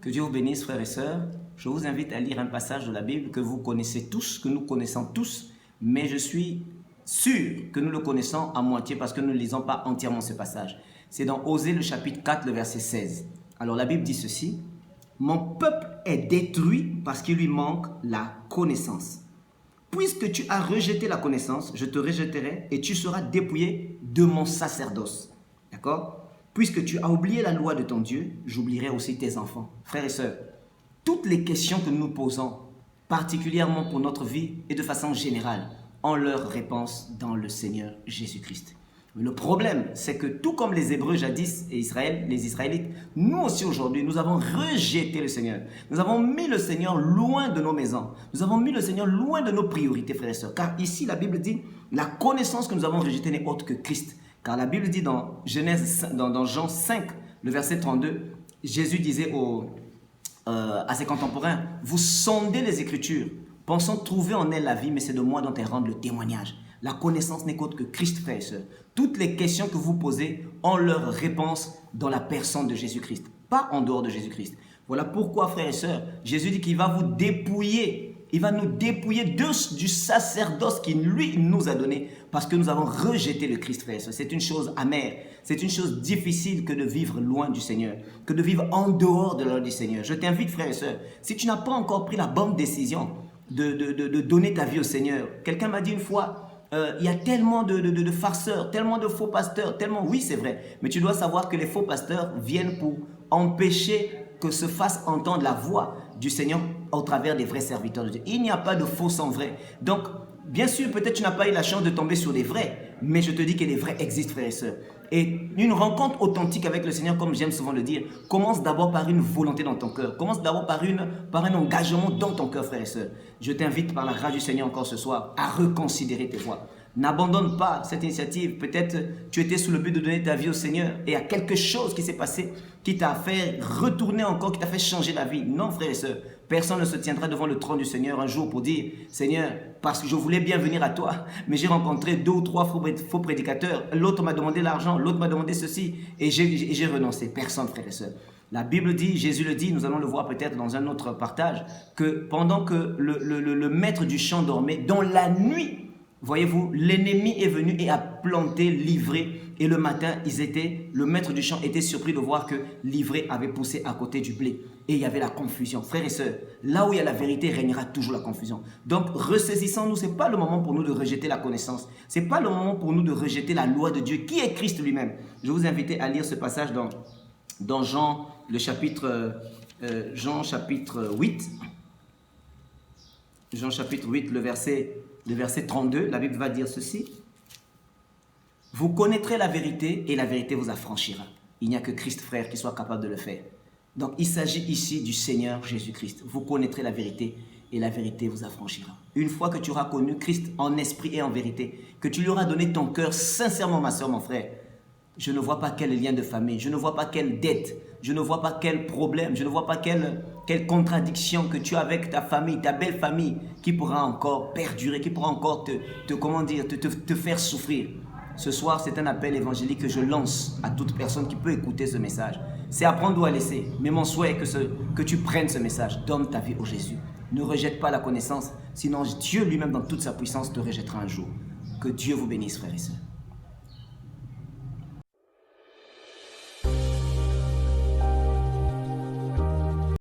Que Dieu vous bénisse, frères et sœurs. Je vous invite à lire un passage de la Bible que vous connaissez tous, que nous connaissons tous, mais je suis sûr que nous le connaissons à moitié parce que nous ne lisons pas entièrement ce passage. C'est dans Osée le chapitre 4, le verset 16. Alors la Bible dit ceci: « Mon peuple est détruit parce qu'il lui manque la connaissance. Puisque tu as rejeté la connaissance, je te rejetterai et tu seras dépouillé de mon sacerdoce. » D'accord? Puisque tu as oublié la loi de ton Dieu, j'oublierai aussi tes enfants. Frères et sœurs, toutes les questions que nous nous posons, particulièrement pour notre vie et de façon générale, ont leur réponse dans le Seigneur Jésus-Christ. Le problème, c'est que tout comme les Hébreux jadis et les Israélites, nous aussi aujourd'hui, nous avons rejeté le Seigneur. Nous avons mis le Seigneur loin de nos maisons. Nous avons mis le Seigneur loin de nos priorités, frères et sœurs. Car ici, la Bible dit, la connaissance que nous avons rejetée n'est autre que Christ. Car la Bible dit dans Jean 5, le verset 32, Jésus disait à ses contemporains, « Vous sondez les Écritures, pensant trouver en elles la vie, mais c'est de moi dont elles rendent le témoignage. » La connaissance n'est qu'autre que Christ, frères et sœurs. Toutes les questions que vous posez ont leur réponse dans la personne de Jésus-Christ, pas en dehors de Jésus-Christ. Voilà pourquoi, frères et sœurs, Jésus dit qu'il va vous dépouiller. Il va nous dépouiller du sacerdoce qu'il lui nous a donné parce que nous avons rejeté le Christ, frères et sœurs. C'est une chose amère, c'est une chose difficile que de vivre loin du Seigneur, que de vivre en dehors de l'ordre du Seigneur. Je t'invite, frères et sœurs, si tu n'as pas encore pris la bonne décision de donner ta vie au Seigneur. Quelqu'un m'a dit une fois, il y a tellement de farceurs, tellement de faux pasteurs, tellement, oui c'est vrai, mais tu dois savoir que les faux pasteurs viennent pour empêcher que se fasse entendre la voix du Seigneur au travers des vrais serviteurs de Dieu. Il n'y a pas de faux sans vrai. Donc, bien sûr, peut-être tu n'as pas eu la chance de tomber sur des vrais, mais je te dis que les vrais existent, frères et sœurs. Et une rencontre authentique avec le Seigneur, comme j'aime souvent le dire, commence d'abord par une volonté dans ton cœur. Commence d'abord par un engagement dans ton cœur, frères et sœurs. Je t'invite par la grâce du Seigneur encore ce soir à reconsidérer tes voies. N'abandonne pas cette initiative. Peut-être tu étais sous le but de donner ta vie au Seigneur et il y a quelque chose qui s'est passé qui t'a fait retourner encore, qui t'a fait changer la vie. Non, frères et sœurs, personne ne se tiendra devant le trône du Seigneur un jour pour dire « Seigneur, parce que je voulais bien venir à toi, mais j'ai rencontré 2 ou 3 faux prédicateurs. L'autre m'a demandé l'argent, l'autre m'a demandé ceci et j'ai renoncé. » Personne, frères et sœurs. La Bible dit, Jésus le dit, nous allons le voir peut-être dans un autre partage, que pendant que le maître du champ dormait, dans la nuit, voyez-vous, l'ennemi est venu et a planté l'ivraie. Et le matin, le maître du champ était surpris de voir que l'ivraie avait poussé à côté du blé. Et il y avait la confusion. Frères et sœurs, là où il y a la vérité, régnera toujours la confusion. Donc, ressaisissons-nous. Ce n'est pas le moment pour nous de rejeter la connaissance. Ce n'est pas le moment pour nous de rejeter la loi de Dieu, qui est Christ lui-même. Je vous invite à lire ce passage dans Jean, Jean chapitre 8. Jean chapitre 8, le verset 32, la Bible va dire ceci. « Vous connaîtrez la vérité et la vérité vous affranchira. » Il n'y a que Christ, frère, qui soit capable de le faire. Donc, il s'agit ici du Seigneur Jésus-Christ. Vous connaîtrez la vérité et la vérité vous affranchira. Une fois que tu auras connu Christ en esprit et en vérité, que tu lui auras donné ton cœur sincèrement, ma soeur, mon frère, je ne vois pas quel lien de famille, je ne vois pas quelle dette, je ne vois pas quel problème, je ne vois pas quelle contradiction que tu as avec ta famille, ta belle famille, qui pourra encore perdurer, qui pourra encore te faire souffrir. Ce soir, c'est un appel évangélique que je lance à toute personne qui peut écouter ce message. C'est à prendre ou à laisser, mais mon souhait est que tu prennes ce message. Donne ta vie au Jésus. Ne rejette pas la connaissance, sinon Dieu lui-même dans toute sa puissance te rejettera un jour. Que Dieu vous bénisse, frères et sœurs.